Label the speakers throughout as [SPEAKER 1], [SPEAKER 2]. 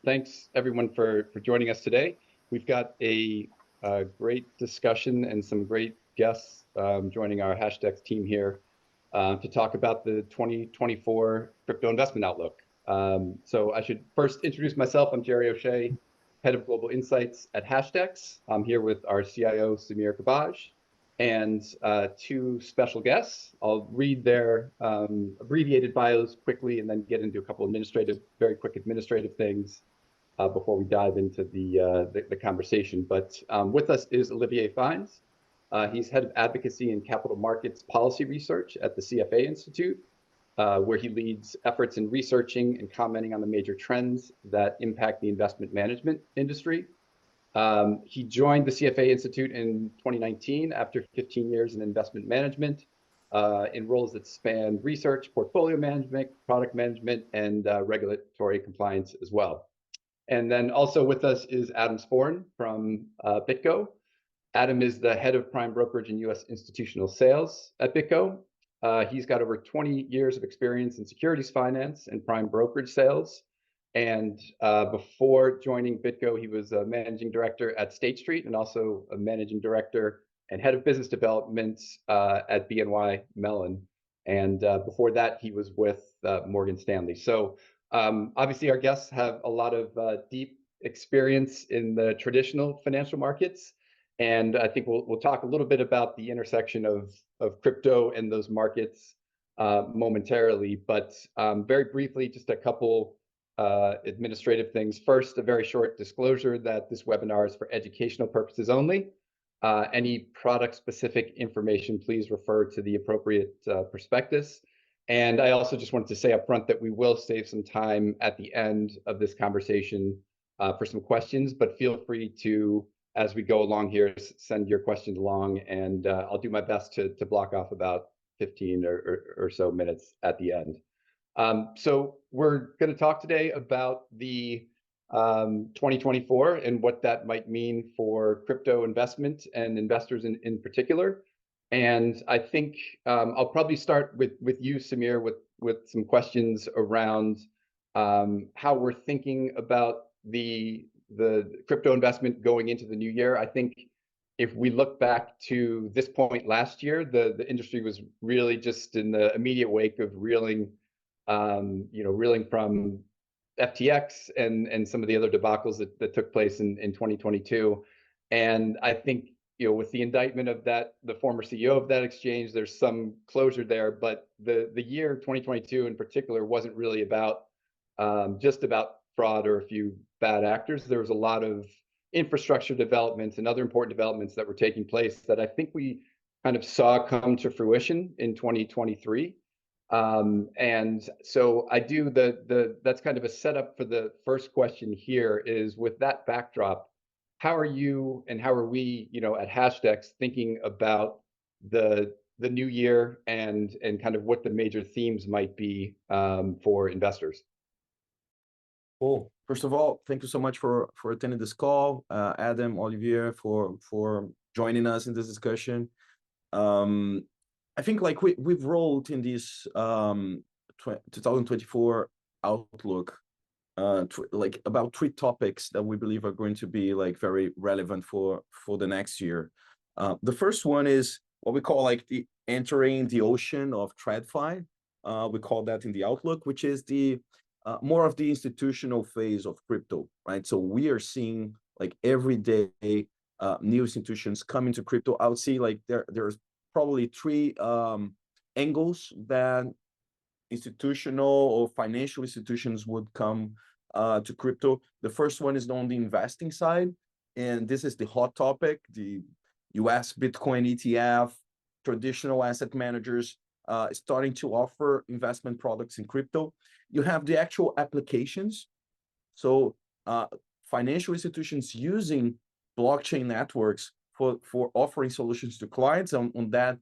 [SPEAKER 1] Thanks everyone for joining us today. We've got a great discussion and some great guests joining our Hashdex team here to talk about the 2024 crypto investment outlook. So I should first introduce myself. I'm Gerry O'Shea, Head of Global Insights at Hashdex. I'm here with our CIO, Samir Kerbage, and two special guests. I'll read their abbreviated bios quickly and then get into a couple very quick administrative things before we dive into the conversation. But with us is Olivier Fines. He's Head of Advocacy and Capital Markets Policy Research at the CFA Institute, where he leads efforts in researching and commenting on the major trends that impact the investment management industry. He joined the CFA Institute in 2019 after 15 years in investment management in roles that span research, portfolio management, product management, and regulatory compliance as well. And then also with us is Adam Sporn from BitGo. Adam is the head of prime brokerage and U.S. institutional sales at BitGo. He's got over 20 years of experience in securities finance and prime brokerage sales. And before joining BitGo, he was a managing director at State Street and also a managing director and head of business development at BNY Mellon. And before that, he was with Morgan Stanley. So obviously, our guests have a lot of deep experience in the traditional financial markets. And I think we'll talk a little bit about the intersection of crypto and those markets momentarily. But very briefly, just a couple administrative things. First, a very short disclosure that this webinar is for educational purposes only. Any product-specific information, please refer to the appropriate prospectus. And I also just wanted to say up front that we will save some time at the end of this conversation for some questions, but feel free to, as we go along here, send your questions along, and I'll do my best to block off about 15 or so minutes at the end. So we're going to talk today about the 2024 and what that might mean for crypto investment and investors in particular. And I think I'll probably start with you, Samir, with some questions around how we're thinking about the crypto investment going into the new year. I think if we look back to this point last year, the industry was really just in the immediate wake of reeling from FTX and some of the other debacles that took place in 2022. And I think, with the indictment of the former CEO of that exchange, there's some closure there. But the year 2022 in particular wasn't really about just about fraud or a few bad actors. There was a lot of infrastructure developments and other important developments that were taking place that I think we kind of saw come to fruition in 2023. And so I do that's kind of a setup for the first question here is, with that backdrop, how are you and how are we, at Hashdex thinking about the new year and kind of what the major themes might be for investors?
[SPEAKER 2] Cool. First of all, thank you so much for attending this call, Adam, Olivier, for joining us in this discussion. I think we've rolled in this 2024 outlook about 3 topics that we believe are going to be very relevant for the next year. The first one is what we call the entering the ocean of TradFi. We call that in the outlook, which is the more of the institutional phase of crypto, right? So we are seeing every day new institutions coming to crypto. I would say there's probably 3 angles that institutional or financial institutions would come to crypto. The first one is on the investing side, and this is the hot topic: the US Bitcoin ETF, traditional asset managers starting to offer investment products in crypto. You have the actual applications, so financial institutions using blockchain networks for offering solutions to clients. On that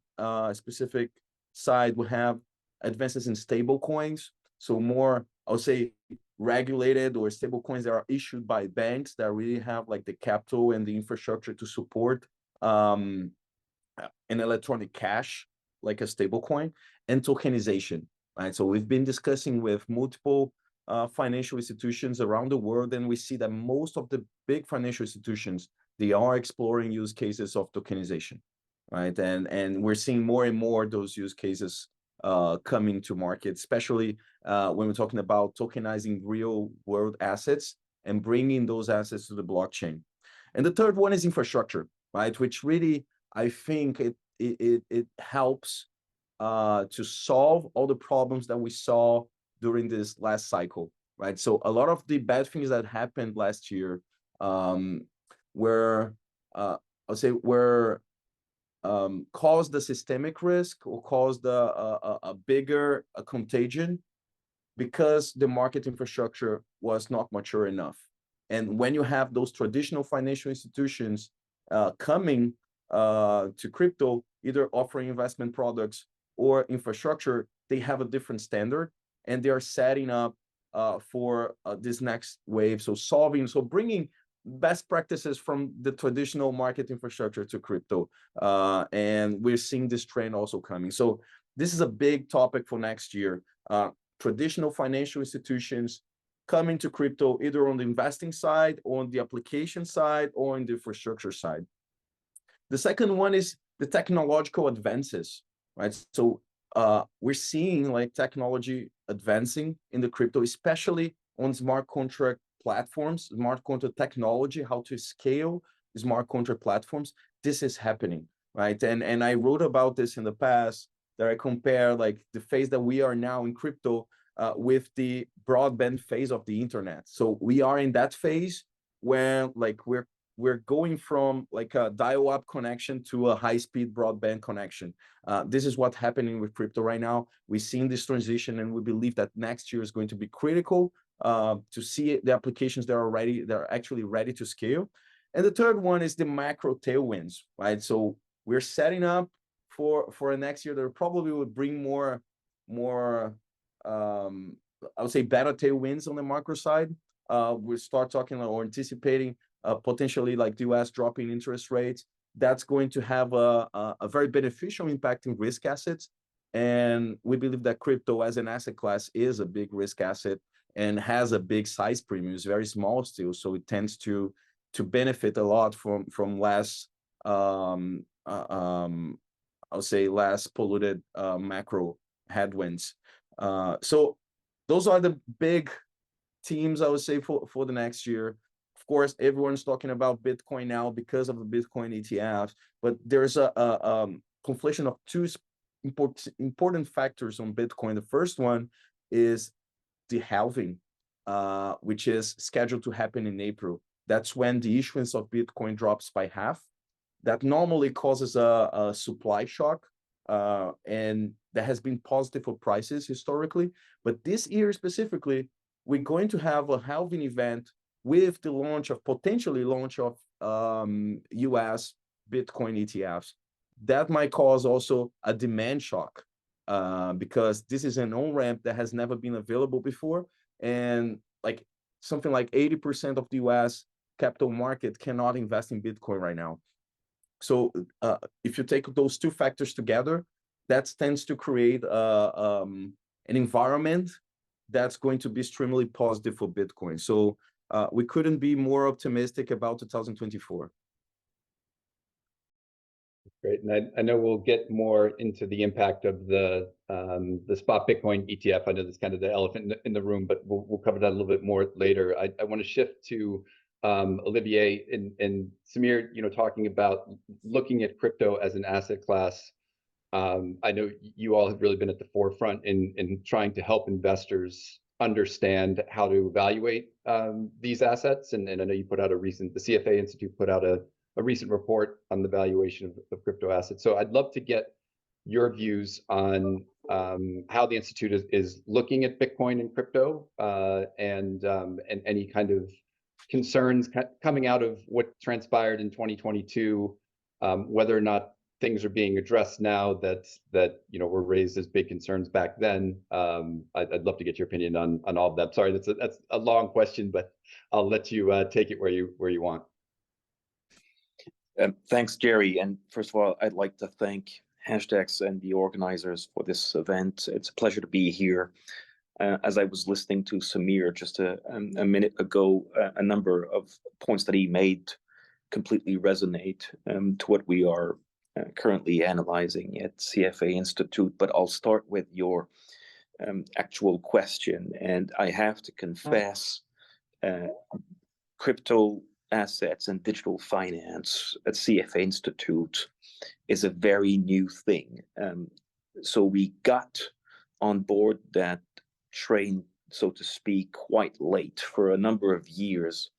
[SPEAKER 2] specific side, we have advances in stable coins, so more, I would say, regulated or stable coins that are issued by banks that really have the capital and the infrastructure to support an electronic cash, like a stable coin, and tokenization, right? So we've been discussing with multiple financial institutions around the world, and we see that most of the big financial institutions, they are exploring use cases of tokenization, right? And we're seeing more and more those use cases coming to market, especially when we're talking about tokenizing real world assets and bringing those assets to the blockchain. And the third one is infrastructure, right? Which really, I think it helps to solve all the problems that we saw during this last cycle, right? So a lot of the bad things that happened last year were, I'll say, caused the systemic risk or caused a bigger contagion because the market infrastructure was not mature enough. And when you have those traditional financial institutions coming to crypto, either offering investment products or infrastructure, they have a different standard, and they are setting up for this next wave. So bringing best practices from the traditional market infrastructure to crypto. And we're seeing this trend also coming. So this is a big topic for next year. Traditional financial institutions coming to crypto, either on the investing side, or on the application side, or on the infrastructure side. The second one is the technological advances, right? So we're seeing like technology advancing in the crypto, especially on smart contract platforms, smart contract technology, how to scale smart contract platforms. This is happening, right? And I wrote about this in the past, that I compare like the phase that we are now in crypto with the broadband phase of the internet. So we are in that phase where like we're going from like a dial-up connection to a high-speed broadband connection. This is what's happening with crypto right now. We've seen this transition, and we believe that next year is going to be critical to see the applications that are actually ready to scale. And the third one is the macro tailwinds, right? So we're setting up for a next year that probably will bring more I would say better tailwinds on the macro side. We'll start talking or anticipating potentially like the US dropping interest rates. That's going to have a very beneficial impact in risk assets. And we believe that crypto as an asset class is a big risk asset and has a big size premium. It's very small still, so it tends to benefit a lot from less I would say less polluted macro headwinds. So those are the big themes I would say for the next year. Of course, everyone's talking about Bitcoin now because of the Bitcoin ETFs, but there's a conflation of two important factors on Bitcoin. The first one is the halving, which is scheduled to happen in April. That's when the issuance of Bitcoin drops by half. That normally causes a supply shock, and that has been positive for prices historically. But this year specifically, we're going to have a halving event with the potentially launch of US Bitcoin ETFs. That might cause also a demand shock because this is an on-ramp that has never been available before. And like something like 80% of the US capital market cannot invest in Bitcoin right now. So if you take those two factors together, that tends to create an environment that's going to be extremely positive for Bitcoin. So we couldn't be more optimistic about 2024.
[SPEAKER 1] Great, and I know we'll get more into the impact of the spot Bitcoin ETF. I know that's kind of the elephant in the room, but we'll cover that a little bit more later. I want to shift to Olivier and Samir, talking about looking at crypto as an asset class. I know you all have really been at the forefront in trying to help investors understand how to evaluate these assets. And I know you put out the CFA Institute put out a recent report on the valuation of crypto assets. So I'd love to get your views on how the Institute is looking at Bitcoin and crypto and any kind of concerns coming out of what transpired in 2022, whether or not things are being addressed now that were raised as big concerns back then. I'd love to get your opinion on all of that. Sorry, that's a long question, but I'll let you take it where you want.
[SPEAKER 3] Thanks, Gerry. And first of all, I'd like to thank Hashdex and the organizers for this event. It's a pleasure to be here. as I was listening to Samir just a minute ago, a number of points that he made completely resonate to what we are currently analyzing at CFA Institute. But I'll start with your actual question, and I have to confess, crypto assets and digital finance at CFA Institute is a very new thing. So we got on board that train, so to speak, quite late. For a number of years,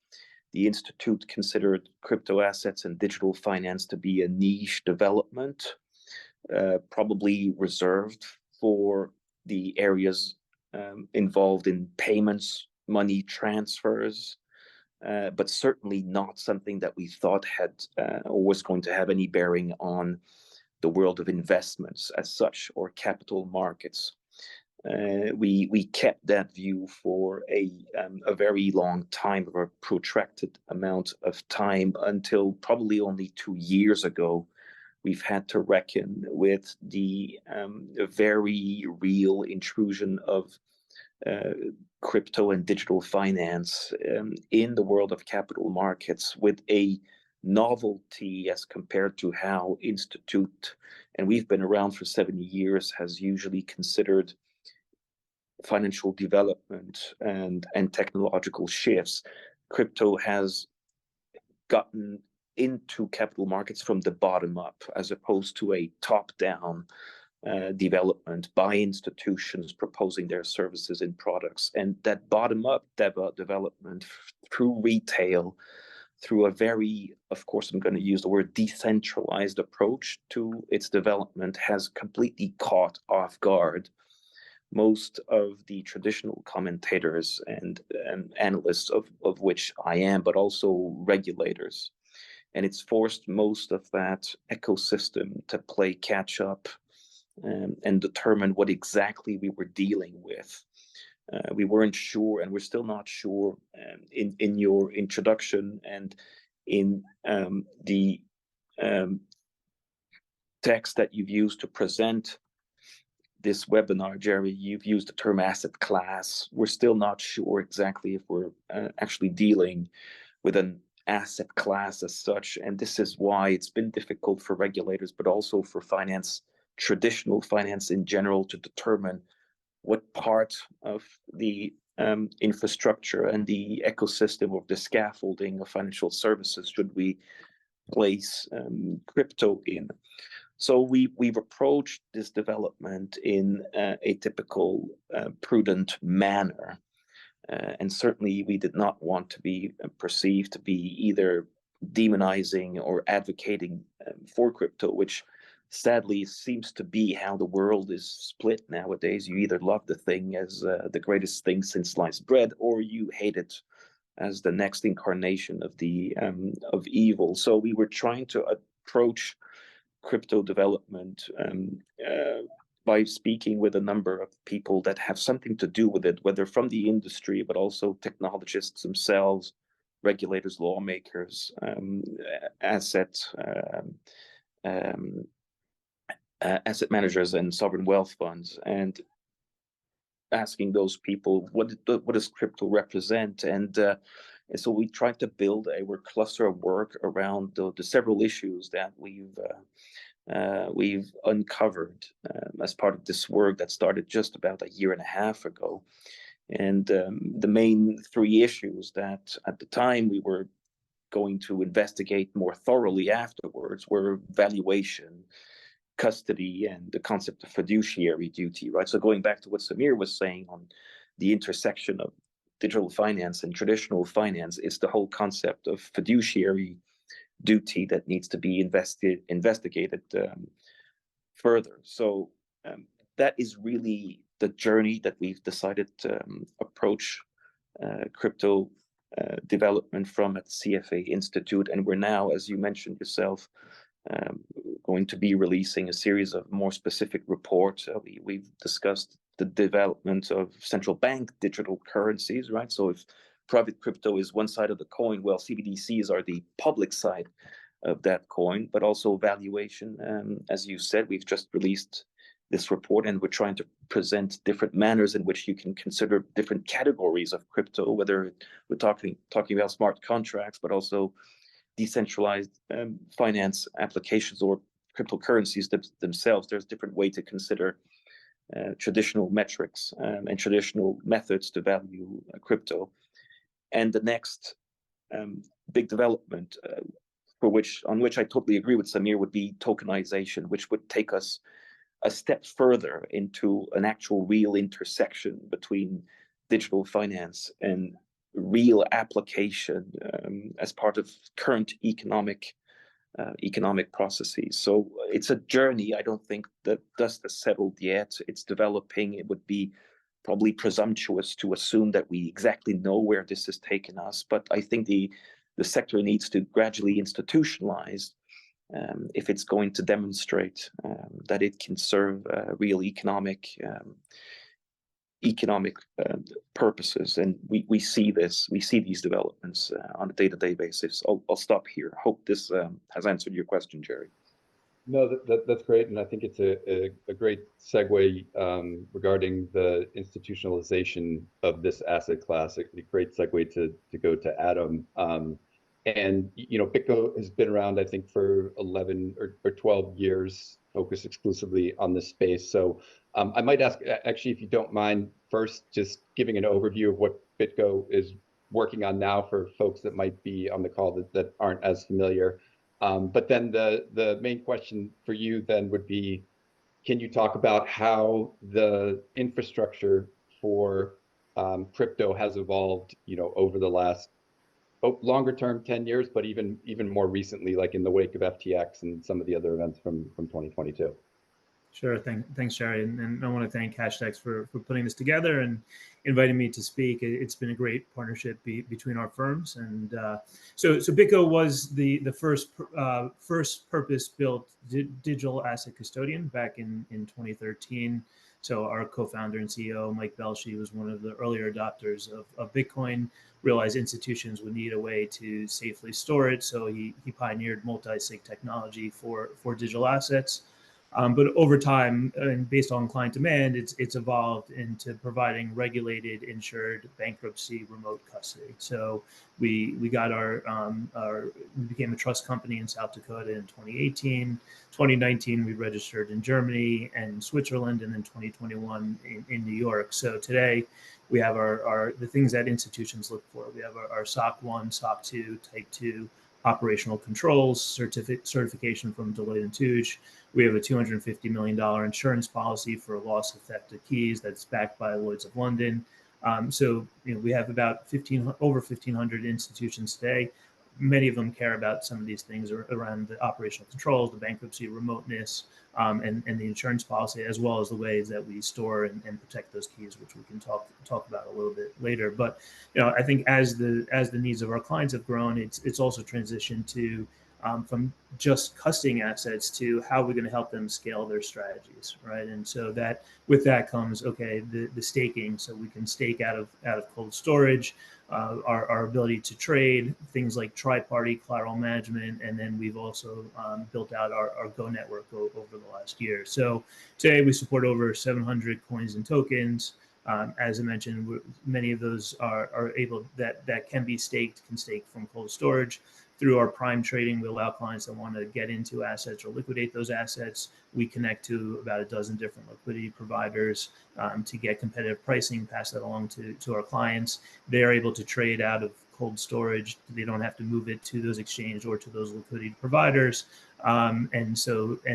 [SPEAKER 3] the Institute considered crypto assets and digital finance to be a niche development, probably reserved for the areas involved in payments, money transfers, but certainly not something that we thought had or was going to have any bearing on the world of investments as such, or capital markets. We kept that view for a very long time, or a protracted amount of time, until probably only 2 years ago. We've had to reckon with the very real intrusion of crypto and digital finance in the world of capital markets, with a novelty as compared to how Institute, and we've been around for 70 years, has usually considered financial development and technological shifts. Crypto has gotten into capital markets from the bottom up, as opposed to a top-down development by institutions proposing their services and products. And that bottom-up development through retail, through a very, of course, I'm going to use the word decentralized approach to its development, has completely caught off guard most of the traditional commentators and analysts, of which I am, but also regulators. And it's forced most of that ecosystem to play catch up and determine what exactly we were dealing with. We weren't sure, and we're still not sure, in your introduction and in the text that you've used to present this webinar, Gerry. You've used the term asset class. We're still not sure exactly if we're actually dealing with an asset class as such, and this is why it's been difficult for regulators, but also for finance, traditional finance in general, to determine what part of the infrastructure and the ecosystem of the scaffolding of financial services should we place crypto in. So we've approached this development in a typical prudent manner. And certainly we did not want to be perceived to be either demonizing or advocating for crypto, which sadly seems to be how the world is split nowadays. You either love the thing as the greatest thing since sliced bread, or you hate it as the next incarnation of the of evil. So we were trying to approach crypto development by speaking with a number of people that have something to do with it, whether from the industry, but also technologists themselves, regulators, lawmakers, asset managers and sovereign wealth funds, and asking those people, what does crypto represent? And so we tried to build a cluster of work around the several issues that we've uncovered as part of this work that started just about a year and a half ago. And the main three issues that at the time we were going to investigate more thoroughly afterwards were valuation, custody, and the concept of fiduciary duty, right? So going back to what Samir was saying on the intersection of digital finance and traditional finance, is the whole concept of fiduciary duty that needs to be investigated further. So that is really the journey that we've decided to approach crypto development from at CFA Institute. And we're now, as you mentioned yourself, going to be releasing a series of more specific reports. We've discussed the development of central bank digital currencies, right? So if private crypto is one side of the coin, well, CBDCs are the public side of that coin, but also valuation. As you said, we've just released this report, and we're trying to present different manners in which you can consider different categories of crypto, whether we're talking about smart contracts, but also decentralized finance applications or cryptocurrencies themselves. There's different way to consider traditional metrics and traditional methods to value crypto. And the next big development on which I totally agree with Samir would be tokenization, which would take us a step further into an actual real intersection between digital finance and real application as part of current economic processes. So it's a journey. I don't think the dust has settled yet. It's developing. It would be probably presumptuous to assume that we exactly know where this has taken us, but I think the sector needs to gradually institutionalize if it's going to demonstrate that it can serve real economic purposes. And we see these developments on a day-to-day basis. I'll stop here. Hope this has answered your question, Gerry.
[SPEAKER 1] No, that's great, and I think it's a great segue regarding the institutionalization of this asset class. A great segue to go to Adam. And BitGo has been around, I think, for 11 or 12 years, focused exclusively on this space. So I might ask, actually, if you don't mind, first just giving an overview of what BitGo is working on now for folks that might be on the call that aren't as familiar. But then the main question for you then would be, can you talk about how the infrastructure for crypto has evolved, over the last longer term 10 years, but even more recently, like in the wake of FTX and some of the other events from 2022?
[SPEAKER 4] Sure. Thanks, Gerry. And I want to thank Hashdex for putting this together and inviting me to speak. It's been a great partnership between our firms. And so BitGo was the first purpose-built digital asset custodian back in 2013. So our co-founder and CEO, Mike Belshi, was one of the earlier adopters of Bitcoin, realized institutions would need a way to safely store it. So he pioneered multi-sig technology for digital assets. But over time, and based on client demand, it's evolved into providing regulated, insured bankruptcy remote custody. So we got we became a trust company in South Dakota in 2018. 2019, we registered in Germany and Switzerland, and then 2021 in New York. So today, we have the things that institutions look for. We have our SOC 1, SOC 2, Type 2 operational controls, certification from Deloitte & Touche. We have a $250 million insurance policy for loss-affected keys that's backed by Lloyd's of London. So we have about over 1,500 institutions today. Many of them care about some of these things around the operational controls, the bankruptcy remoteness, and the insurance policy, as well as the ways that we store and protect those keys, which we can talk about a little bit later. But I think as the needs of our clients have grown, it's also transitioned to from just custodying assets to how we're going to help them scale their strategies, right? And so that with that comes the staking, so we can stake out of cold storage, our ability to trade, things like tri-party collateral management, and then we've also built out our Go network over the last year. So today we support over 700 coins and tokens. As I mentioned, many of those are able that can stake from cold storage. Through our prime trading, we allow clients that want to get into assets or liquidate those assets. We connect to about a dozen different liquidity providers to get competitive pricing, pass that along to our clients. They're able to trade out of cold storage. They don't have to move it to those exchanges or to those liquidity providers. And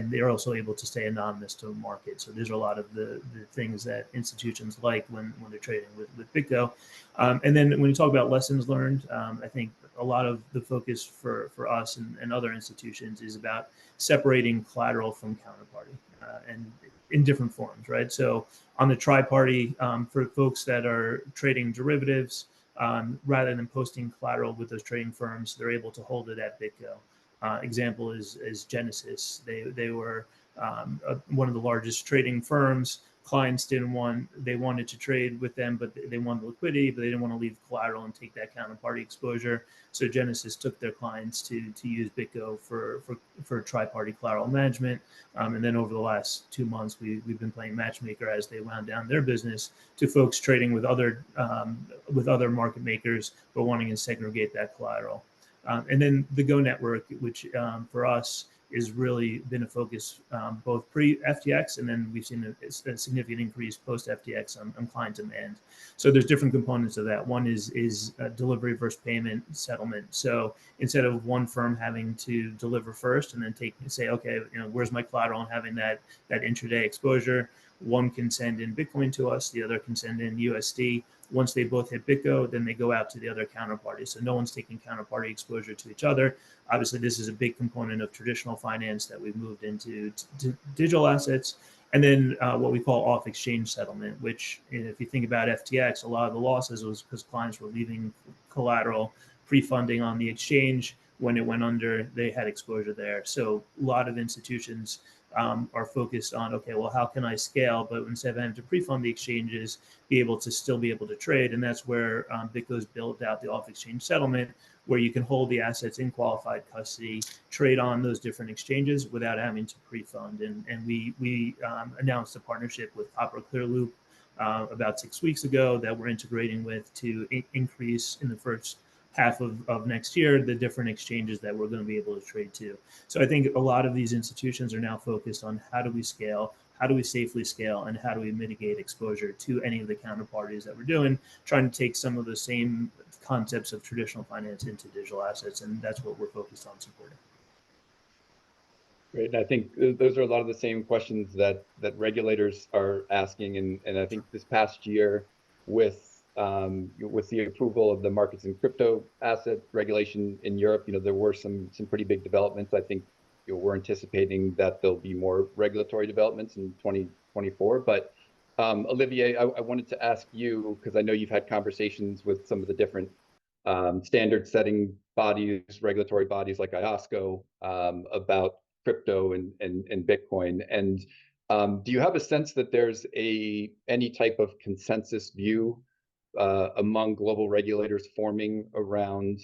[SPEAKER 4] they're also able to stay anonymous to the market. So there's a lot of the things that institutions like when they're trading with BitGo. And then when you talk about lessons learned, I think a lot of the focus for us and other institutions is about separating collateral from counterparty and in different forms, right? So on the tri-party, for folks that are trading derivatives, rather than posting collateral with those trading firms, they're able to hold it at BitGo. Example is Genesis. They were one of the largest trading firms. clients they wanted to trade with them, but they wanted liquidity, but they didn't want to leave collateral and take that counterparty exposure. So Genesis took their clients to use BitGo for tri-party collateral management. And then over the last 2 months, we've been playing matchmaker as they wound down their business to folks trading with other market makers, but wanting to segregate that collateral. And then the Go network, which for us is really been a focus both pre-FTX, and then we've seen a significant increase post-FTX on client demand. So there's different components of that. One is delivery versus payment settlement. So instead of one firm having to deliver first and then say, okay, where's my collateral, and having that intraday exposure, one can send in Bitcoin to us, the other can send in USD. Once they both hit BitGo, then they go out to the other counterparty. So no one's taking counterparty exposure to each other. Obviously, this is a big component of traditional finance that we've moved into digital assets. And then what we call off-exchange settlement, which if you think about FTX, a lot of the losses was because clients were leaving collateral pre-funding on the exchange. When it went under, they had exposure there. So a lot of institutions are focused on, okay, well, how can I scale? But instead of having to pre-fund the exchanges, be able to trade. And that's where BitGo's built out the off-exchange settlement, where you can hold the assets in qualified custody, trade on those different exchanges without having to pre-fund. And we announced a partnership with Copper Clearloop about 6 weeks ago that we're integrating with to increase in the first half of next year the different exchanges that we're going to be able to trade to. So I think a lot of these institutions are now focused on how do we scale, how do we safely scale, and how do we mitigate exposure to any of the counterparties that we're doing, trying to take some of the same concepts of traditional finance into digital assets, and that's what we're focused on supporting.
[SPEAKER 1] Great. And I think those are a lot of the same questions that regulators are asking, and I think this past year with the approval of the markets and crypto asset regulation in Europe, there were some pretty big developments. I think we're anticipating that there'll be more regulatory developments in 2024. But Olivier, I wanted to ask you, because I know you've had conversations with some of the different standard-setting bodies, regulatory bodies like IOSCO, about crypto and Bitcoin. And do you have a sense that there's any type of consensus view among global regulators forming around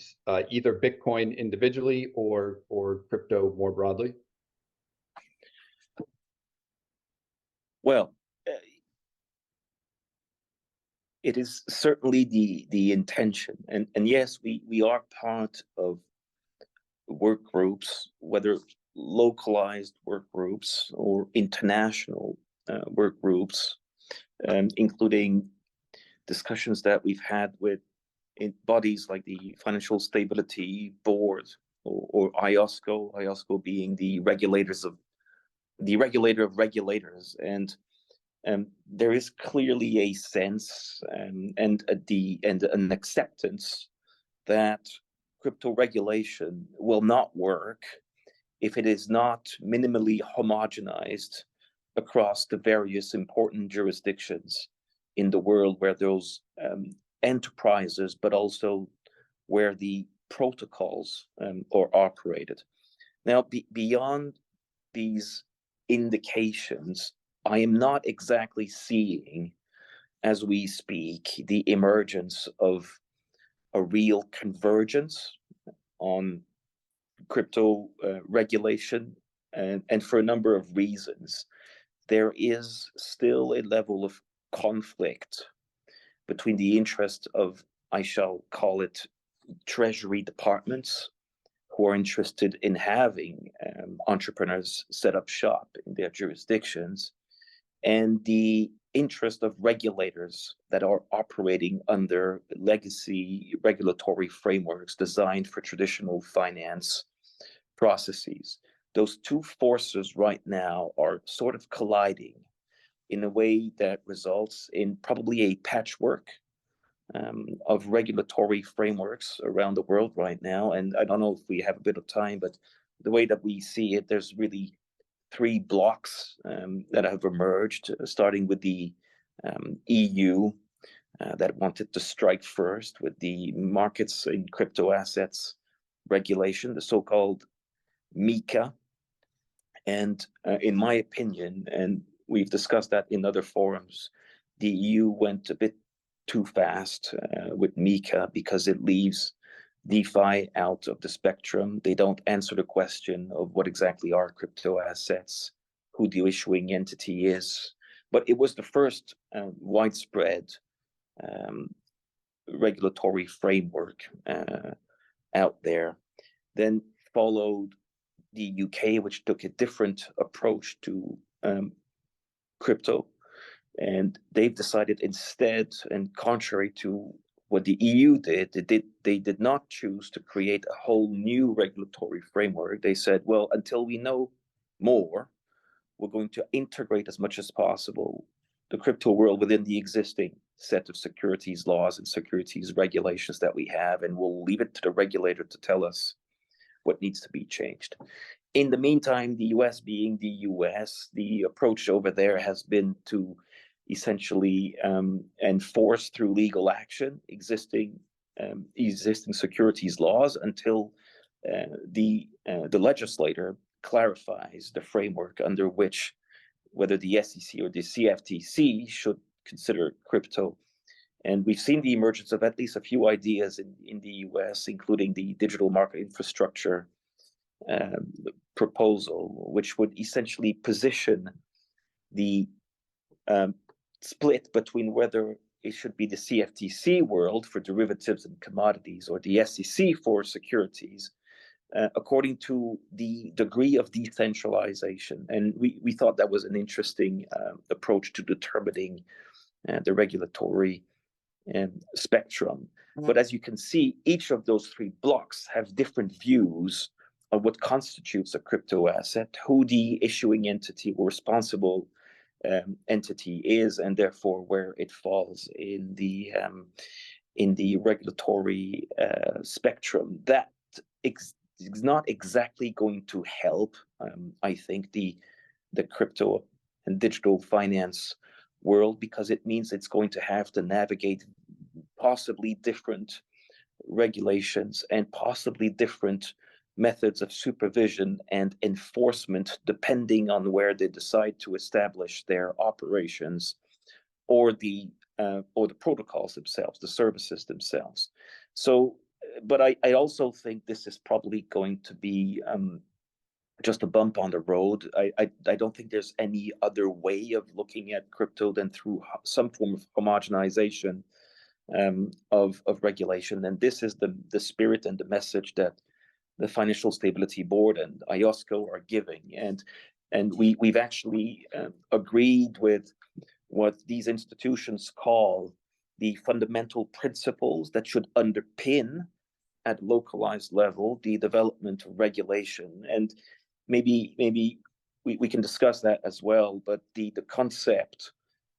[SPEAKER 1] either Bitcoin individually or crypto more broadly?
[SPEAKER 3] Well, it is certainly the intention, and yes, we are part of work groups, whether localized work groups or international work groups, including discussions that we've had with bodies like the Financial Stability Board or IOSCO being the regulator of regulators. And there is clearly a sense and an acceptance that crypto regulation will not work if it is not minimally homogenized across the various important jurisdictions in the world where those enterprises, but also where the protocols are operated. Now, beyond these indications, I am not exactly seeing, as we speak, the emergence of a real convergence on crypto regulation, and for a number of reasons. There is still a level of conflict between the interest of, I shall call it, treasury departments who are interested in having entrepreneurs set up shop in their jurisdictions, and the interest of regulators that are operating under legacy regulatory frameworks designed for traditional finance processes. Those two forces right now are sort of colliding in a way that results in probably a patchwork of regulatory frameworks around the world right now. And I don't know if we have a bit of time, but the way that we see it, there's really three blocks that have emerged, starting with the EU that wanted to strike first with the markets in crypto assets regulation, the so-called MiCA. And in my opinion, and we've discussed that in other forums. The EU went a bit too fast with MiCA because it leaves DeFi out of the spectrum. They don't answer the question of what exactly are crypto assets, who the issuing entity is. But it was the first widespread regulatory framework out there. Then followed the UK, which took a different approach to crypto. And they've decided instead, and contrary to what the EU did, they did not choose to create a whole new regulatory framework. They said, well, until we know more, we're going to integrate as much as possible the crypto world within the existing set of securities laws and securities regulations that we have, and we'll leave it to the regulator to tell us what needs to be changed. In the meantime, the US being the US, the approach over there has been to essentially enforce through legal action existing securities laws until the legislator clarifies the framework under which whether the SEC or the CFTC should consider crypto. And we've seen the emergence of at least a few ideas in the US, including the digital market infrastructure proposal, which would essentially position the split between whether it should be the CFTC world for derivatives and commodities or the SEC for securities, according to the degree of decentralization. And we thought that was an interesting approach to determining the regulatory spectrum. But as you can see, each of those three blocks have different views on what constitutes a crypto asset, who the issuing entity or responsible entity is, and therefore where it falls in the regulatory spectrum. That is not exactly going to help, I think, the crypto and digital finance world, because it means it's going to have to navigate possibly different regulations and possibly different methods of supervision and enforcement depending on where they decide to establish their operations or the protocols themselves, the services themselves. So, but I also think this is probably going to be just a bump on the road. I don't think there's any other way of looking at crypto than through some form of homogenization of regulation. And this is the spirit and the message that the Financial Stability Board and IOSCO are giving. And we've actually agreed with what these institutions call the fundamental principles that should underpin at localized level the development of regulation. And maybe we can discuss that as well, but the concept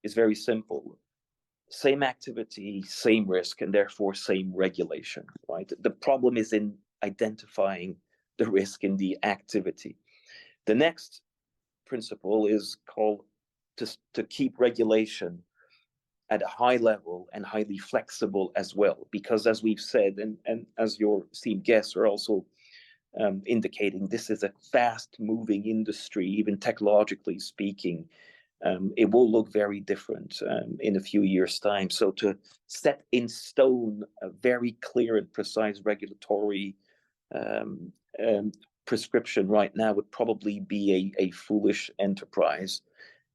[SPEAKER 3] is very simple. Same activity, same risk, and therefore same regulation, right? The problem is in identifying the risk in the activity. The next principle is called to keep regulation at a high level and highly flexible as well, because as we've said, and as your esteemed guests are also indicating, this is a fast-moving industry, even technologically speaking. It will look very different in a few years' time. So to set in stone a very clear and precise regulatory prescription right now would probably be a foolish enterprise,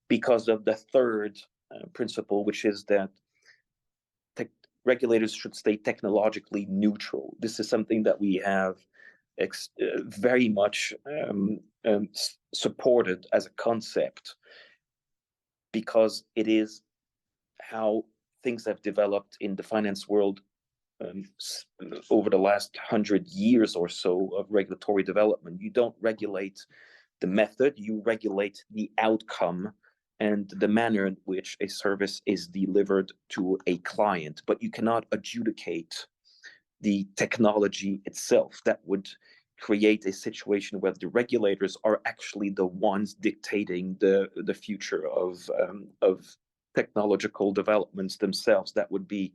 [SPEAKER 3] because of the third principle, which is that regulators should stay technologically neutral. This is something that we have very much supported as a concept, because it is how things have developed in the finance world over the last 100 years or so of regulatory development. You don't regulate the method, you regulate the outcome and the manner in which a service is delivered to a client, but you cannot adjudicate the technology itself. That would create a situation where the regulators are actually the ones dictating the future of technological developments themselves. That would be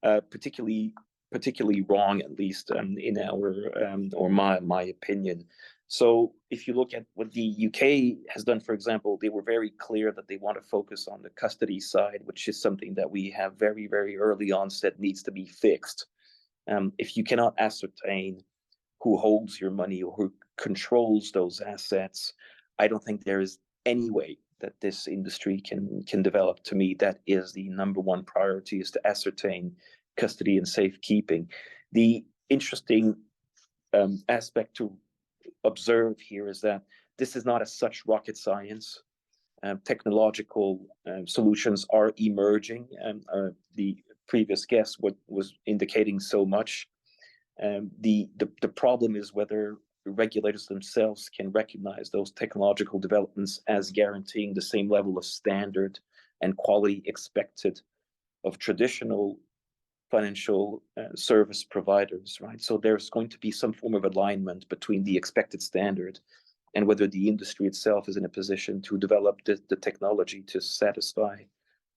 [SPEAKER 3] particularly particularly wrong, at least in our or my opinion. So if you look at what the UK has done, for example, they were very clear that they want to focus on the custody side, which is something that we have very, very early on said needs to be fixed. If you cannot ascertain who holds your money or who controls those assets, I don't think there is any way that this industry can develop. To me, that is the number one priority, is to ascertain custody and safekeeping. The interesting aspect to observe here is that this is not as such rocket science. Technological solutions are emerging, and the previous guest was indicating so much. The problem is whether regulators themselves can recognize those technological developments as guaranteeing the same level of standard and quality expected of traditional financial service providers, right? So there's going to be some form of alignment between the expected standard and whether the industry itself is in a position to develop the technology to satisfy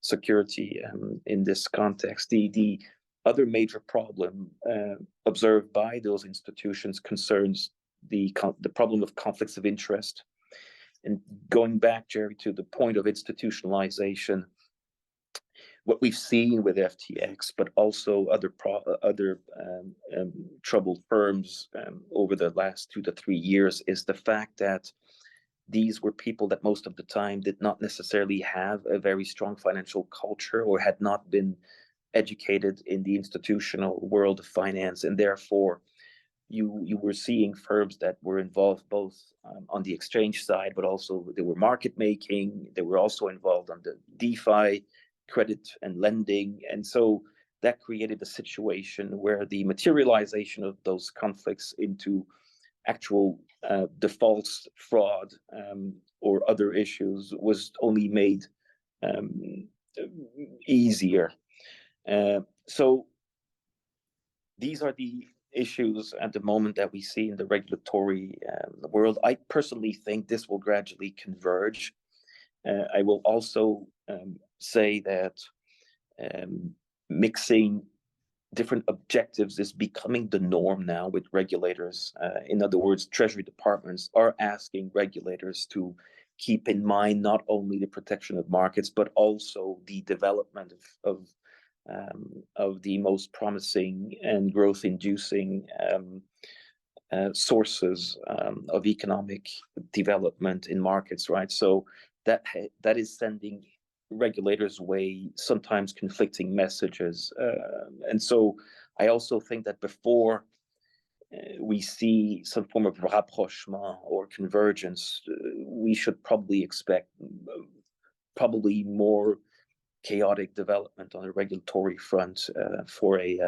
[SPEAKER 3] security in this context. The other major problem observed by those institutions concerns the problem of conflicts of interest. And going back, Gerry, to the point of institutionalization, what we've seen with FTX, but also other troubled firms over the last 2 to 3 years, is the fact that these were people that most of the time did not necessarily have a very strong financial culture or had not been educated in the institutional world of finance, and therefore you were seeing firms that were involved both on the exchange side, but also they were market making. They were also involved on the DeFi, credit and lending, and so that created a situation where the materialization of those conflicts into actual defaults, fraud, or other issues was only made easier. So these are the issues at the moment that we see in the regulatory world. I personally think this will gradually converge. I will also say that mixing different objectives is becoming the norm now with regulators. In other words, Treasury departments are asking regulators to keep in mind not only the protection of markets, but also the development of the most promising and growth-inducing sources of economic development in markets, right? So that is sending regulators' way sometimes conflicting messages, and so I also think that before we see some form of rapprochement or convergence, we should probably expect probably more chaotic development on the regulatory front for a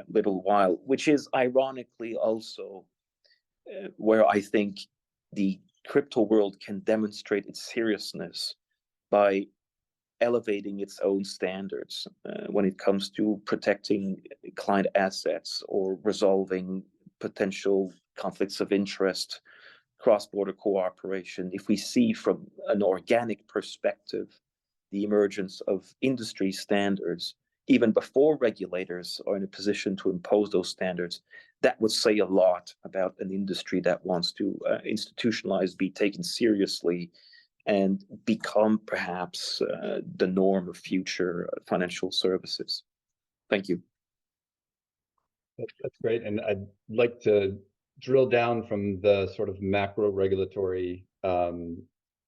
[SPEAKER 3] little while, which is ironically also where I think the crypto world can demonstrate its seriousness by elevating its own standards when it comes to protecting client assets or resolving potential conflicts of interest, cross-border cooperation. If we see from an organic perspective the emergence of industry standards, even before regulators are in a position to impose those standards, that would say a lot about an industry that wants to institutionalize, be taken seriously, and become perhaps the norm of future financial services. Thank you.
[SPEAKER 1] That's great. And I'd like to drill down from the sort of macro regulatory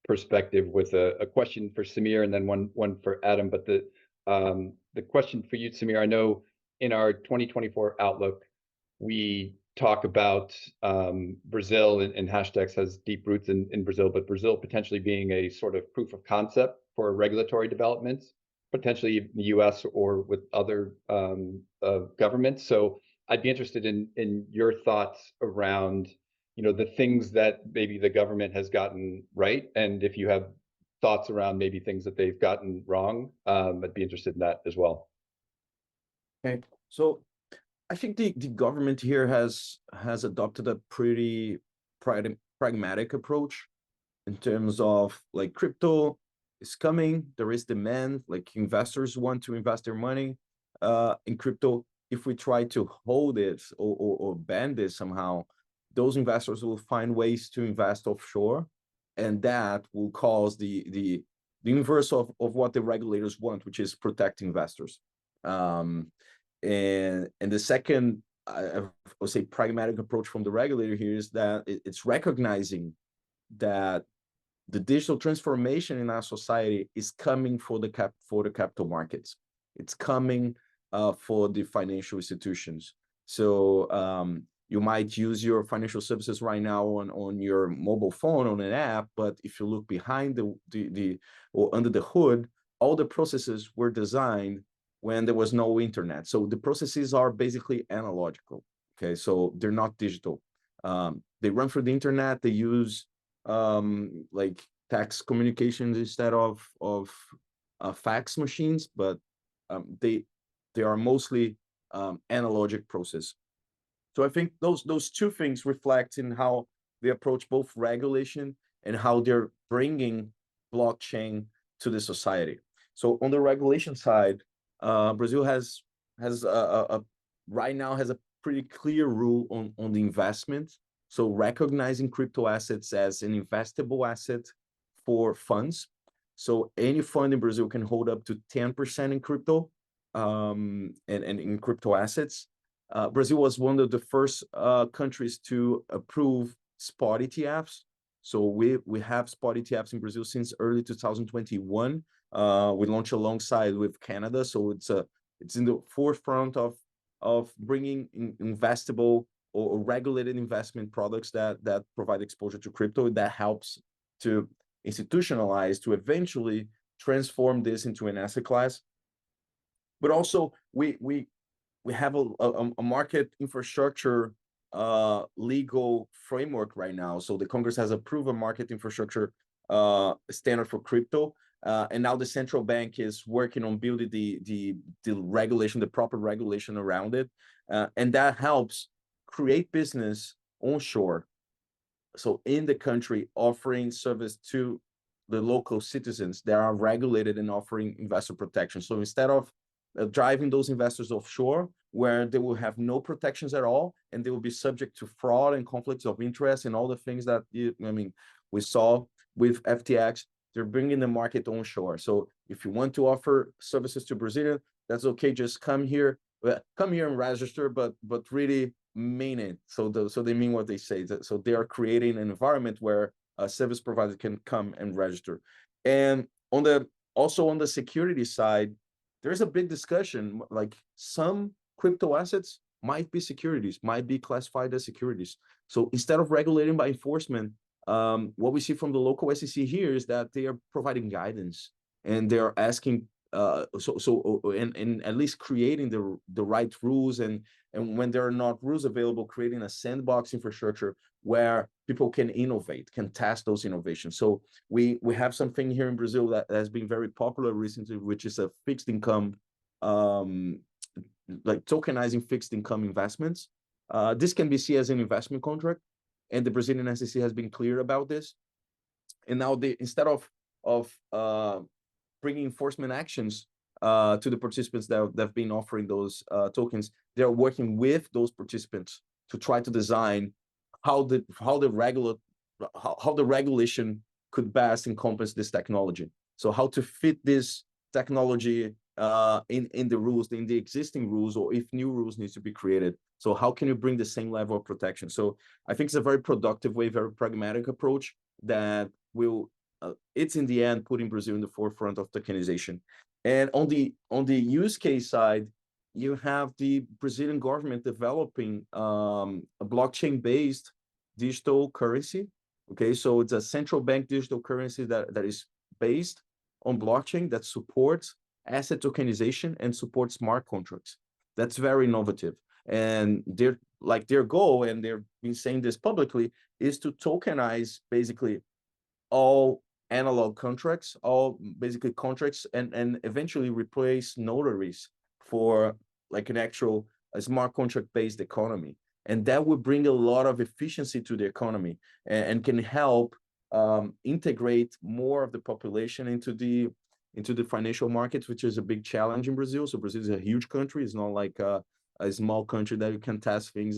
[SPEAKER 1] perspective with a question for Samir and then one for Adam. But the question for you, Samir, I know in our 2024 outlook, we talk about Brazil, and Hashdex has deep roots in Brazil, but Brazil potentially being a sort of proof of concept for regulatory developments, potentially in the US or with other governments. So I'd be interested in your thoughts around, the things that maybe the government has gotten right, and if you have thoughts around maybe things that they've gotten wrong, I'd be interested in that as well.
[SPEAKER 2] Okay, so I think the government here has adopted a pretty pragmatic approach in terms of like crypto is coming, there is demand, like investors want to invest their money. in crypto, if we try to hold it or ban this somehow, those investors will find ways to invest offshore, and that will cause the inverse of what the regulators want, which is protect investors. And the second, I would say, pragmatic approach from the regulator here is that it's recognizing that the digital transformation in our society is coming for the capital markets. It's coming for the financial institutions. So you might use your financial services right now on your mobile phone on an app, but if you look behind the or under the hood, all the processes were designed when there was no internet. So the processes are basically analogical. Okay, so they're not digital. They run through the internet. They use like text communications instead of fax machines, but they are mostly analogic process. So I think those two things reflect in how they approach both regulation and how they're bringing blockchain to the society. So on the regulation side, Brazil has right now has a pretty clear rule on the investment. So recognizing crypto assets as an investable asset for funds. So any fund in Brazil can hold up to 10% in crypto and in crypto assets. Brazil was one of the first countries to approve spot ETFs. So we have spot ETFs in Brazil since early 2021. We launched alongside with Canada, so it's in the forefront of bringing investable or regulated investment products that provide exposure to crypto. That helps to institutionalize, to eventually transform this into an asset class. But also we have a market infrastructure legal framework right now. So the Congress has approved a market infrastructure standard for crypto. And now the central bank is working on building the regulation, the proper regulation around it. And that helps create business onshore. So in the country, offering service to the local citizens that are regulated and offering investor protection. So instead of driving those investors offshore, where they will have no protections at all, and they will be subject to fraud and conflicts of interest and all the things that we saw with FTX, they're bringing the market onshore. So if you want to offer services to Brazilians, that's okay. Just come here and register, but really mean it. So they mean what they say. So they are creating an environment where a service provider can come and register. And also on the security side, there's a big discussion, like some crypto assets might be securities, might be classified as securities. So instead of regulating by enforcement, what we see from the local SEC here is that they are providing guidance, and they are asking, and at least creating the right rules, and when there are not rules available, creating a sandbox infrastructure where people can innovate, can test those innovations. So we have something here in Brazil that has been very popular recently, which is a fixed income, like tokenizing fixed income investments. This can be seen as an investment contract, and the Brazilian SEC has been clear about this. And now instead of bringing enforcement actions to the participants that have been offering those tokens, they're working with those participants to try to design how the regulation could best encompass this technology. So how to fit this technology in the rules, in the existing rules, or if new rules need to be created. So how can you bring the same level of protection? So I think it's a very productive way, very pragmatic approach that will, it's in the end putting Brazil in the forefront of tokenization. And on the use case side, you have the Brazilian government developing a blockchain-based digital currency. Okay, so it's a central bank digital currency that is based on blockchain, that supports asset tokenization and supports smart contracts. That's very innovative. And their goal, and they've been saying this publicly, is to tokenize basically all analog contracts, all basically contracts, and eventually replace notaries for like an actual smart contract based economy. And that would bring a lot of efficiency to the economy and can help integrate more of the population into the into the financial markets, which is a big challenge in Brazil. So Brazil is a huge country. It's not like a small country that you can test things.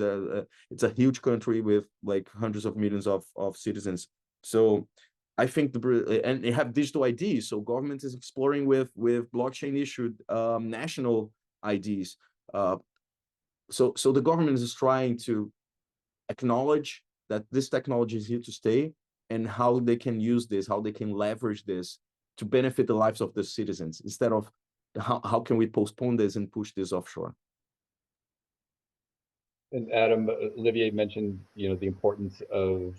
[SPEAKER 2] It's a huge country with like hundreds of millions of citizens. So I think and they have digital IDs. So government is exploring with blockchain issued national IDs. So the government is trying to acknowledge that this technology is here to stay, and how they can use this, how they can leverage this to benefit the lives of the citizens, instead of how can we postpone this and push this offshore.
[SPEAKER 1] And Adam, Olivier mentioned, the importance of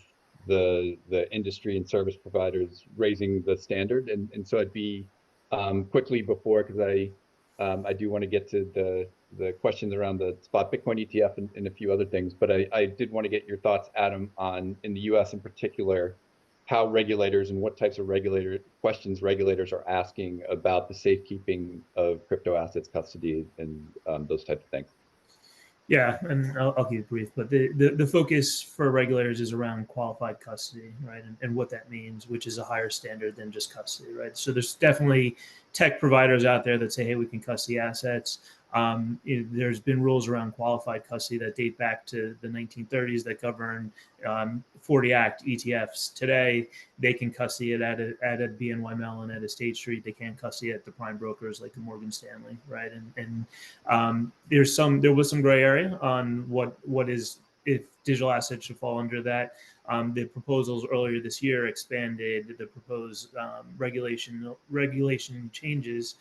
[SPEAKER 1] the industry and service providers raising the standard, and so I'd be quickly before, because I do want to get to the questions around the spot Bitcoin ETF and a few other things, but I did want to get your thoughts, Adam, on, in the U.S. in particular, how regulators and what types of questions regulators are asking about the safekeeping of crypto assets, custody, and those types of things.
[SPEAKER 4] Yeah, and I'll keep it brief, but the focus for regulators is around qualified custody, right? And what that means, which is a higher standard than just custody, right? So there's definitely tech providers out there that say, hey, we can custody assets. There's been rules around qualified custody that date back to the 1930s that govern 40 Act ETFs. Today, they can custody it at a BNY Mellon, at a State Street. They can't custody it at the prime brokers like the Morgan Stanley, right? And there was some gray area on what is, if digital assets should fall under that. The proposals earlier this year expanded the proposed regulation changes,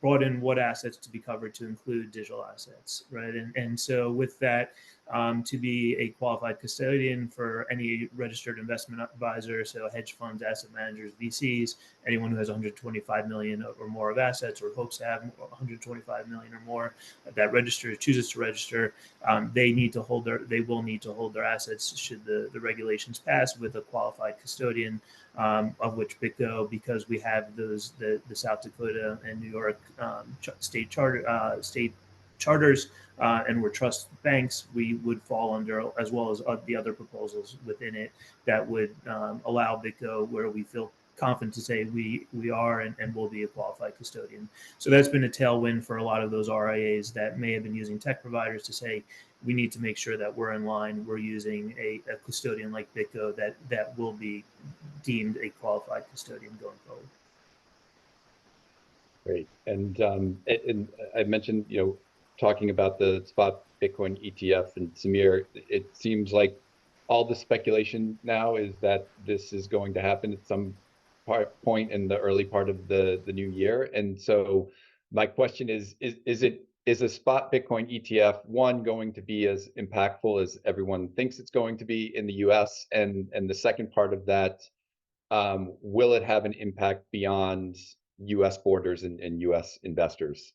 [SPEAKER 4] brought in what assets to be covered to include digital assets, right? And so with that, to be a qualified custodian for any registered investment advisor, so hedge funds, asset managers, VCs, anyone who has 125 million or more of assets, or hopes to have 125 million or more, that chooses to register, they will need to hold their assets should the regulations pass with a qualified custodian, of which BitGo, because we have the South Dakota and New York state charters, and we're trust banks, we would fall under, as well as the other proposals within it that would allow BitGo, where we feel confident to say we are and will be a qualified custodian. So that's been a tailwind for a lot of those RIAs that may have been using tech providers to say, we need to make sure that we're in line. We're using a custodian like BitGo that will be deemed a qualified custodian going forward.
[SPEAKER 1] Great. And I mentioned, talking about the spot Bitcoin ETF, and Samir, it seems like all the speculation now is that this is going to happen at some point in the early part of the new year. And so my question is a spot Bitcoin ETF, one, going to be as impactful as everyone thinks it's going to be in the US? And the second part of that, will it have an impact beyond US borders and US investors?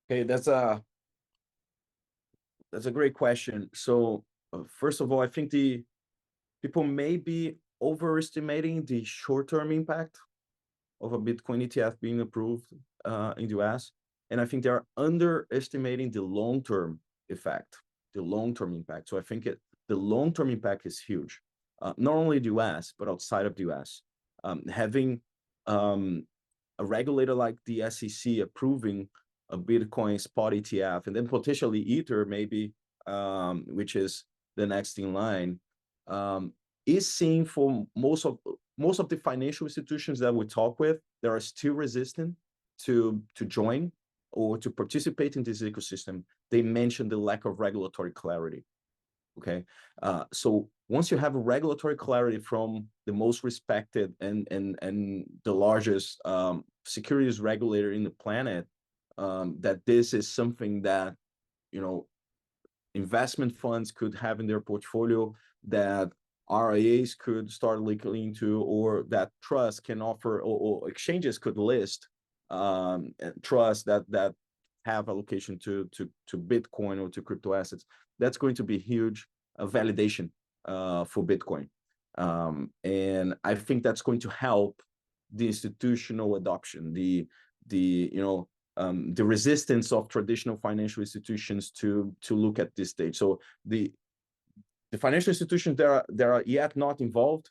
[SPEAKER 2] Okay, that's a great question. So first of all, I think the people may be overestimating the short-term impact of a Bitcoin ETF being approved in the US, and I think they're underestimating the long-term effect, the long-term impact. So I think the long-term impact is huge, not only the US but outside of the US. Having a regulator like the SEC approving a Bitcoin spot ETF, and then potentially Ether, maybe, which is the next in line, is seen for most of the financial institutions that we talk with. They are still resistant to join or to participate in this ecosystem. They mentioned the lack of regulatory clarity. Okay, so once you have a regulatory clarity from the most respected and the largest securities regulator in the planet, that this is something that investment funds could have in their portfolio, that RIAs could start looking into, or that trusts can offer, or exchanges could list trusts that have allocation to Bitcoin or to crypto assets. That's going to be huge validation for Bitcoin, and I think that's going to help the institutional adoption, the resistance of traditional financial institutions to look at this stage. So the financial institutions that are yet not involved,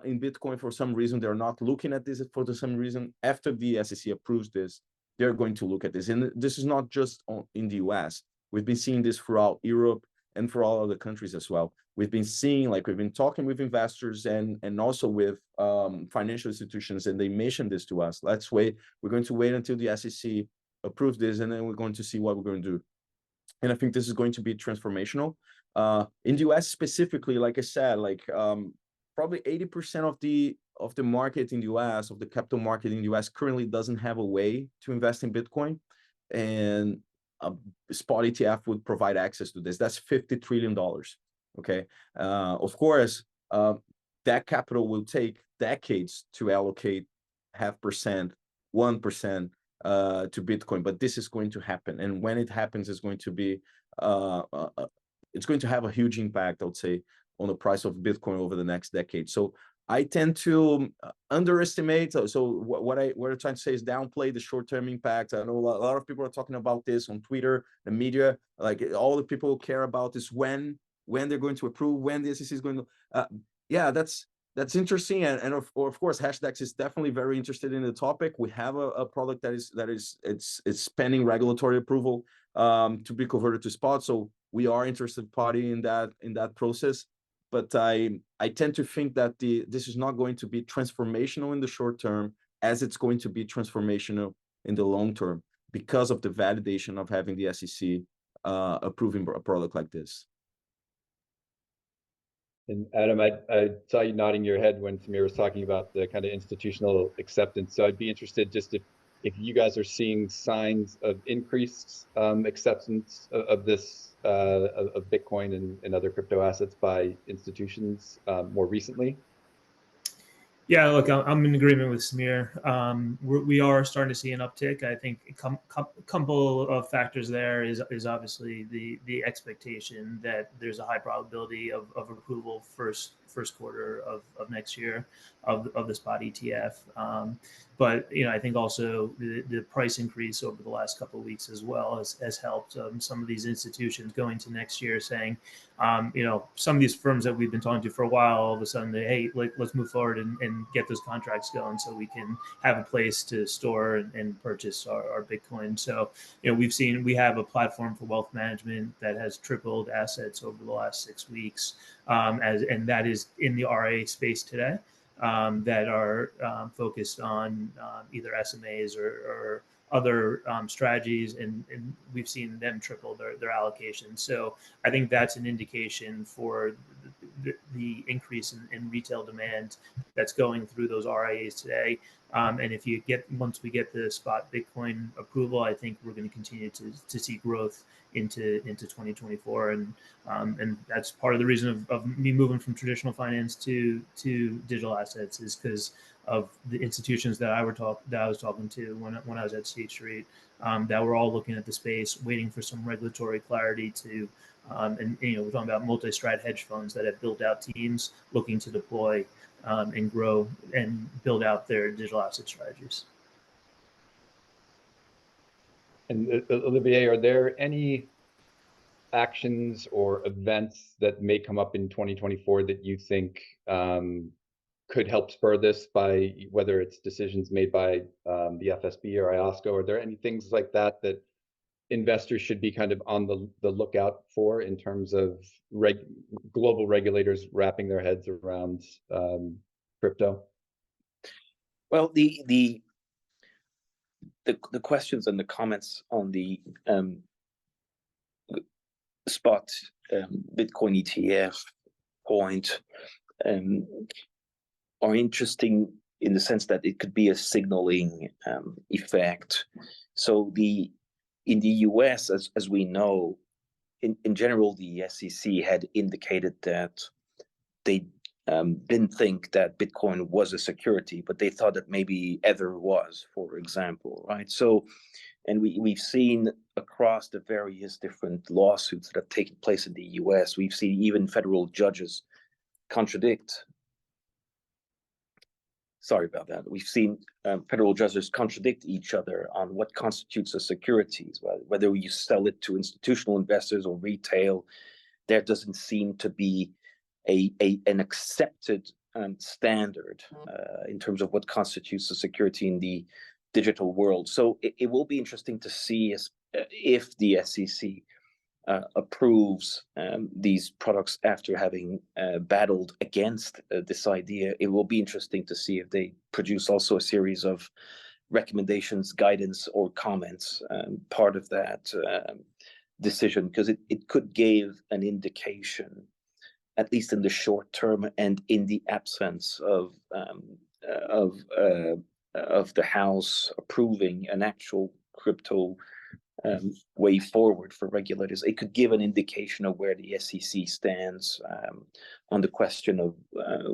[SPEAKER 2] in Bitcoin for some reason. They're not looking at this for some reason. After the SEC approves this, they're going to look at this. And this is not just in the US. We've been seeing this throughout Europe and for all other countries as well. We've been seeing, like, we've been talking with investors and also with financial institutions, and they mentioned this to us. Let's wait. We're going to wait until the SEC approves this, and then we're going to see what we're going to do. And I think this is going to be transformational. In the US specifically, like I said, like probably 80% of the market in the US, of the capital market in the US currently doesn't have a way to invest in Bitcoin. And spot ETF would provide access to this. That's $50 trillion. Okay. Of course, that capital will take decades to allocate 0.5%, 1% to Bitcoin, but this is going to happen. And when it happens, it's going to be, it's going to have a huge impact, I would say, on the price of Bitcoin over the next decade. So I tend to underestimate. So what I'm trying to say is downplay the short-term impact. I know a lot of people are talking about this on Twitter, the media, like all the people care about is when they're going to approve, when the SEC is going to. Yeah, that's interesting, and of course, Hashdex is definitely very interested in the topic. We have a product that is pending regulatory approval to be converted to spot. So we are interested party in that process. But I tend to think that this is not going to be transformational in the short term, as it's going to be transformational in the long term because of the validation of having the SEC approving a product like this.
[SPEAKER 1] And Adam, I saw you nodding your head when Samir was talking about the kind of institutional acceptance. So I'd be interested just if you guys are seeing signs of increased acceptance of this of Bitcoin and other crypto assets by institutions more recently.
[SPEAKER 4] Yeah, look, I'm in agreement with Samir. We are starting to see an uptick. I think a couple of factors there is obviously the expectation that there's a high probability of approval first quarter of next year of the spot ETF. But I think also the price increase over the last couple of weeks as well has helped some of these institutions going to next year saying, some of these firms that we've been talking to for a while, all of a sudden hey, let's move forward and get those contracts going so we can have a place to store and purchase our Bitcoin. So, we have a platform for wealth management that has tripled assets over the last 6 weeks, and that is in the RIA space today, that are focused on either SMAs or other strategies, and we've seen them triple their allocation. So I think that's an indication for the increase in retail demand that's going through those RIAs today. And once we get the spot Bitcoin approval, I think we're going to continue to see growth into 2024, and that's part of the reason of me moving from traditional finance to digital assets, is because of the institutions that I was talking to when I was at State Street, that were all looking at the space, waiting for some regulatory clarity to, and we're talking about multi-strat hedge funds that have built out teams looking to deploy and grow and build out their digital asset strategies.
[SPEAKER 1] And Olivier, are there any actions or events that may come up in 2024 that you think could help spur this, by whether it's decisions made by the FSB or IOSCO? Are there any things like that investors should be kind of on the lookout for in terms of global regulators wrapping their heads around crypto?
[SPEAKER 3] Well, the questions and the comments on the spot Bitcoin ETF point are interesting in the sense that it could be a signaling effect. So in the US, as we know, in general, the SEC had indicated that they didn't think that Bitcoin was a security, but they thought that maybe Ether was, for example, right? So, and we've seen across the various different lawsuits that have taken place in the US, we've seen even federal judges contradict. Sorry about that. We've seen federal judges contradict each other on what constitutes a security, whether you sell it to institutional investors or retail. There doesn't seem to be an accepted standard in terms of what constitutes a security in the digital world. So it will be interesting to see if the SEC approves these products after having battled against this idea. It will be interesting to see if they produce also a series of recommendations, guidance, or comments, part of that decision, because it could give an indication, at least in the short term and in the absence of the House approving an actual crypto way forward for regulators. It could give an indication of where the SEC stands on the question of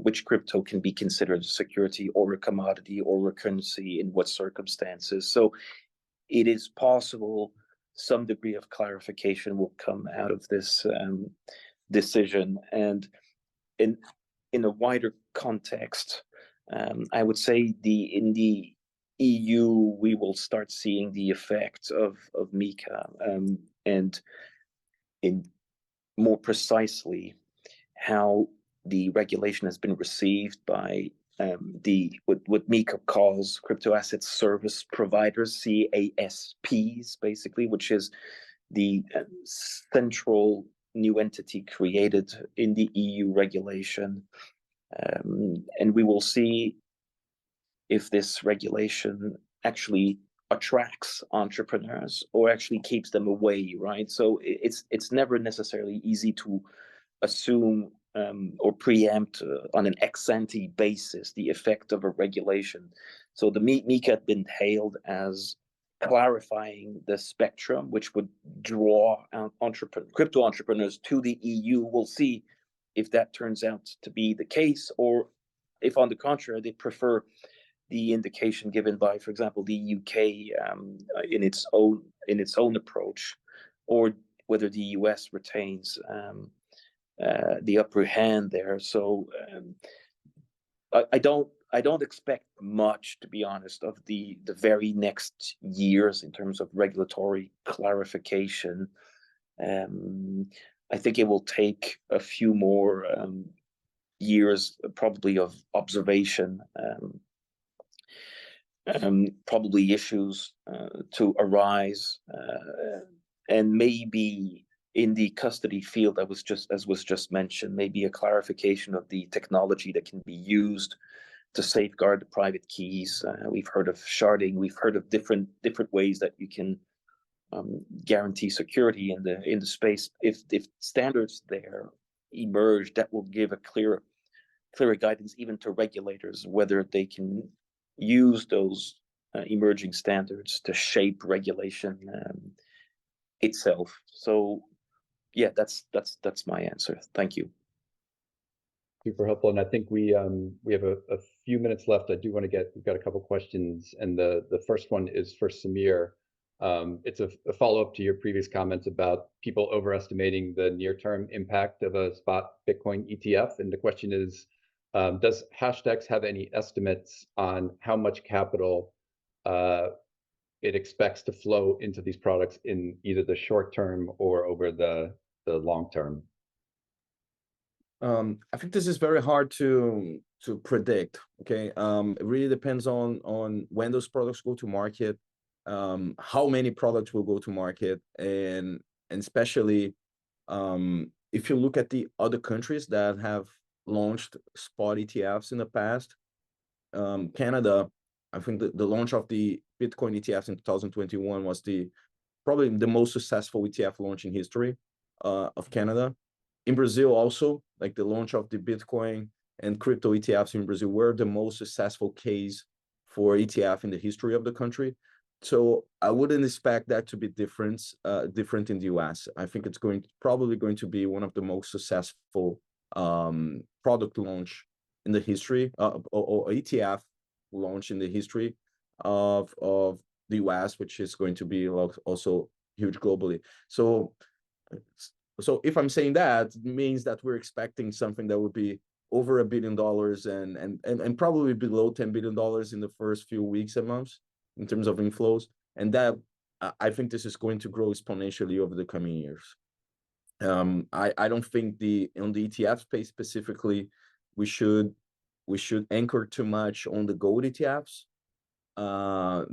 [SPEAKER 3] which crypto can be considered a security or a commodity or a currency in what circumstances. So it is possible some degree of clarification will come out of this decision. And in a wider context, I would say in the EU, we will start seeing the effects of MiCA, and in more precisely how the regulation has been received by what MiCA calls crypto asset service providers, CASPs, basically, which is the central new entity created in the EU regulation. And we will see if this regulation actually attracts entrepreneurs or actually keeps them away, right? So it's never necessarily easy to assume or preempt on an ex-ante basis the effect of a regulation. So the MiCA had been hailed as clarifying the spectrum, which would draw crypto entrepreneurs to the EU. We'll see if that turns out to be the case, or if, on the contrary, they prefer the indication given by, for example, the UK in its own approach, or whether the US retains the upper hand there. So I don't expect much, to be honest, of the very next years in terms of regulatory clarification. I think it will take a few more years, probably, of observation, probably issues to arise, and maybe in the custody field, as was just mentioned, maybe a clarification of the technology that can be used to safeguard the private keys. We've heard of sharding. We've heard of different ways that you can guarantee security in the space. If standards there emerge, that will give a clearer guidance even to regulators whether they can use those emerging standards to shape regulation itself. So yeah, that's my answer. Thank you.
[SPEAKER 1] Super helpful. And I think we have a few minutes left. We've got a couple questions, and the first one is for Samir. It's a follow-up to your previous comments about people overestimating the near-term impact of a spot Bitcoin ETF. And the question is, does Hashdex have any estimates on how much capital it expects to flow into these products in either the short term or over the long term?
[SPEAKER 2] I think this is very hard to predict. Okay, it really depends on when those products go to market, how many products will go to market, and especially if you look at the other countries that have launched spot ETFs in the past. Canada, I think the launch of the Bitcoin ETFs in 2021 was probably the most successful ETF launch in history of Canada. In Brazil also, like the launch of the Bitcoin and crypto ETFs in Brazil were the most successful case for ETF in the history of the country. So I wouldn't expect that to be different in the US. I think it's probably going to be one of the most successful product launch in the history or ETF launch in the history of the US, which is going to be also huge globally. So if I'm saying that, it means that we're expecting something that would be over $1 billion and probably below $10 billion in the first few weeks and months in terms of inflows. And that I think this is going to grow exponentially over the coming years. I don't think on the ETF space specifically, we should we should anchor too much on the gold ETFs,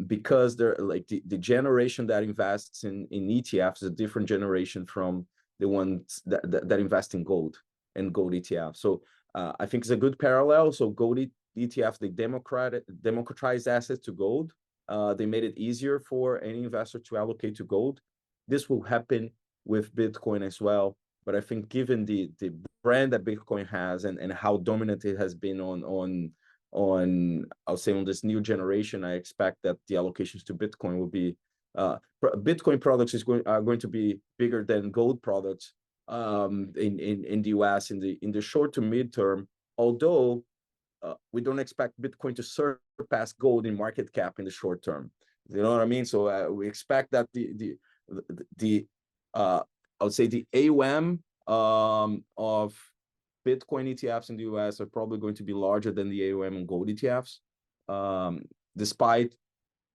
[SPEAKER 2] because they're like the generation that invests in ETFs is a different generation from the ones that invest in gold and gold ETFs. So I think it's a good parallel. So gold ETFs, they democratize assets to gold. They made it easier for any investor to allocate to gold. This will happen with Bitcoin as well. But I think given the brand that Bitcoin has and how dominant it has been on I'll say on this new generation, I expect that the allocations to Bitcoin will be Bitcoin products are going to be bigger than gold products in the US in the short to mid term, although we don't expect Bitcoin to surpass gold in market cap in the short term. You know what I mean? So we expect that the I would say the AUM of Bitcoin ETFs in the US are probably going to be larger than the AUM in gold ETFs, despite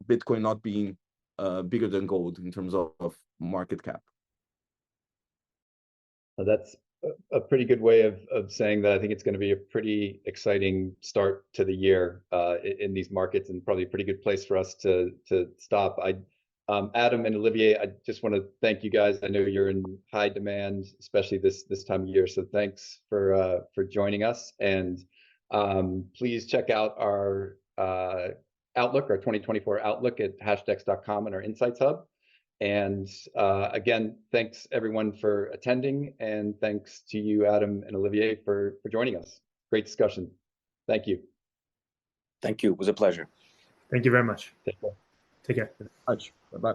[SPEAKER 2] Bitcoin not being bigger than gold in terms of market cap.
[SPEAKER 1] That's a pretty good way of saying that. I think it's going to be a pretty exciting start to the year in these markets, and probably a pretty good place for us to stop. Adam and Olivier, I just want to thank you guys. I know you're in high demand, especially this time of year. So thanks for joining us. And please check out our Outlook, our 2024 Outlook at hashdex.com and our Insights Hub. And again, thanks everyone for attending, and thanks to you, Adam and Olivier, for joining us. Great discussion. Thank you.
[SPEAKER 3] Thank you. It was a pleasure.
[SPEAKER 4] Thank you very much.
[SPEAKER 1] Take care.
[SPEAKER 4] Take care.
[SPEAKER 2] Bye-bye.